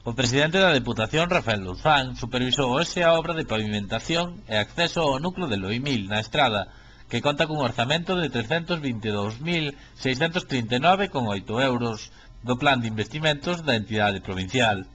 O presidente da Deputación, Rafael Louzán, supervisou hoxe a obra de pavimentación e acceso ao núcleo de Loimil, na Estrada, que conta cun orzamento de 322.639,8 euros do plan de investimentos da entidade provincial.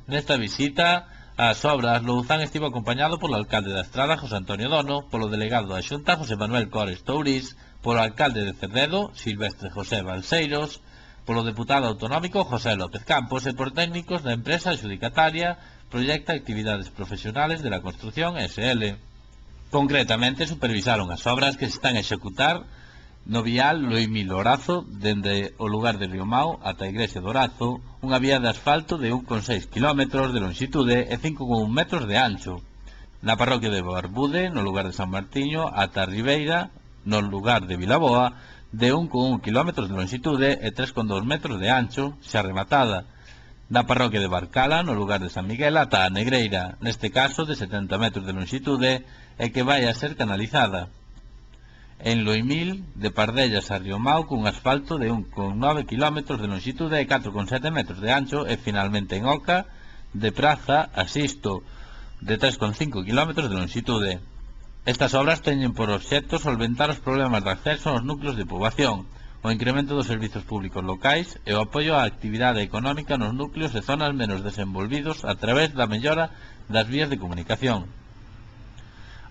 Nesta visita ás obras, Louzán estivo acompañado polo alcalde da Estrada, José Antonio Dono, polo delegado da Xunta, José Manuel Cores Tourís, polo alcalde de Cerdedo, Silvestre José Balseiros, polo deputado autonómico José López Campos e por técnicos da empresa adxudicataria Proyecta Actividades Profesionales de la Construcción SL. Concretamente, supervisaron as obras que se están a executar no vial Loimil-Orazo, dende o lugar de Riomao ata a igrexa de Orazo, unha vía de asfalto de 1,6 km de longitude e 5,1 metros de ancho. Na parroquia de Barbude, no lugar de San Martiño, ata a Ribeira, no lugar de Vilaboa, de 1,1 km de longitude e 3,2 metros de ancho, xa rematada. Na parroquia de Barcala, no lugar de San Miguel, ata a Negreira, neste caso de 70 metros de longitude e que vai a ser canalizada. En Loimil, de Pardellas a Riomao, cun asfalto de 1,9 km de longitude e 4,7 metros de ancho, e finalmente en Oca, de Praza a Sisto, de 3,5 km de longitude. Estas obras teñen por obxecto solventar os problemas de acceso aos núcleos de poboación, o incremento dos servizos públicos locais e o apoio á actividade económica nos núcleos e zonas menos desenvolvidos a través da mellora das vías de comunicación.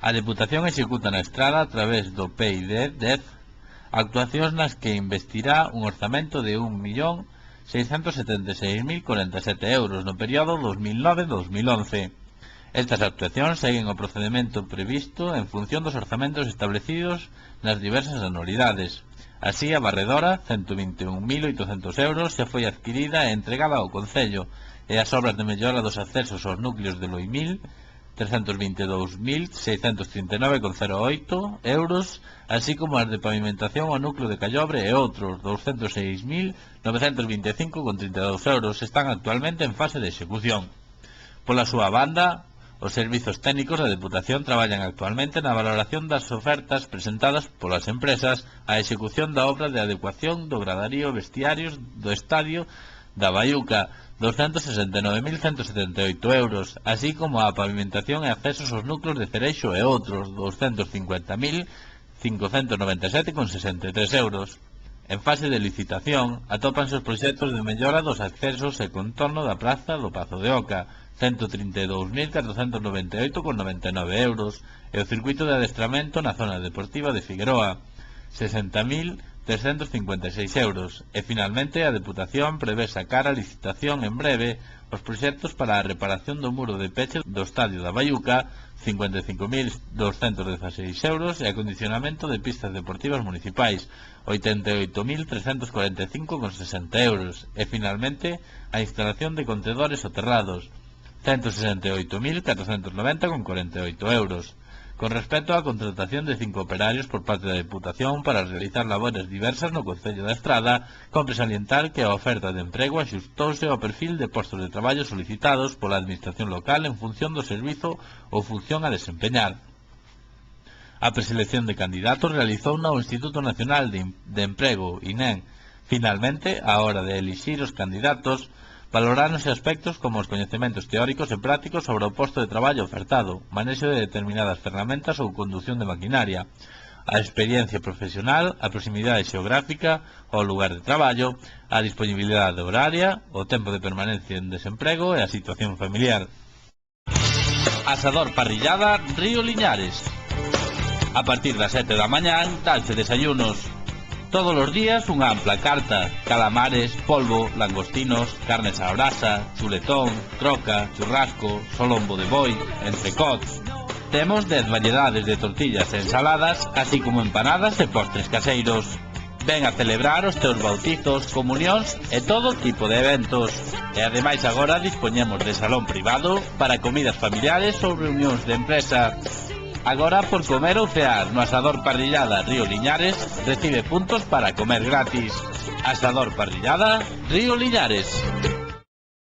A Deputación executa na Estrada a través do PID-10 actuacións nas que investirá un orzamento de 1.676.047 euros no período 2009-2011. Estas actuacións seguen o procedimento previsto en función dos orzamentos establecidos nas diversas anualidades. Así, a varredora, 121.800 euros, xa foi adquirida e entregada ao Concello, e as obras de mellora dos accesos aos núcleos de Loimil, 322.639,08 euros, así como as de pavimentación ao núcleo de Callobre e outros, 206.925,32 euros, están actualmente en fase de execución. Pola súa banda, os servizos técnicos da Deputación traballan actualmente na valoración das ofertas presentadas polas empresas á execución da obra de adecuación do gradarío e vestiarios do estadio da Baiuca, 269.178 euros, así como a pavimentación e accesos aos núcleos de Cereixo e outros, 250.597,63 euros. En fase de licitación, atópanse os proxectos de mellora dos accesos e contorno da praza do Pazo de Oca, 132.498,99 euros, e o circuito de adestramento na zona deportiva de Figueroa, 60.356 euros, e finalmente a Deputación prevé sacar a licitación en breve os proxectos para a reparación do muro de peche do estadio da Baiuca, 55.216 euros, e acondicionamento de pistas deportivas municipais, 88.345,60 euros, e finalmente a instalación de contedores soterrados, 168.490,48 euros. Con respecto á contratación de 5 operarios por parte da Deputación para realizar labores diversas no Concello da Estrada, compre salientar que a oferta de emprego axustouse ao perfil de postos de traballo solicitados pola Administración local en función do servizo ou función a desempeñar. A preselección de candidatos realizou o Instituto Nacional de Emprego, INEM. Finalmente, á hora de elixir os candidatos, valoráronse aspectos como os coñecementos teóricos e prácticos sobre o posto de traballo ofertado, manexo de determinadas ferramentas ou condución de maquinaria, a experiencia profesional, a proximidade xeográfica ao lugar de traballo, a disponibilidade horaria, o tempo de permanencia en desemprego e a situación familiar. Asador Parrillada Río Liñares. A partir das 7 da mañán, danse desayunos. Todos os días unha ampla carta: calamares, polvo, langostinos, carnes á brasa, chuletón, troca, churrasco, solombo de boi, entrecots. Temos 10 variedades de tortillas e ensaladas, así como empanadas e postres caseiros. Ven a celebrar os teus bautizos, comunións e todo tipo de eventos. E ademais agora dispoñemos de salón privado para comidas familiares ou reunións de empresa. Agora, por comer ou cear no Asador Parrillada Río Liñares, recibe puntos para comer gratis. Asador Parrillada Río Liñares.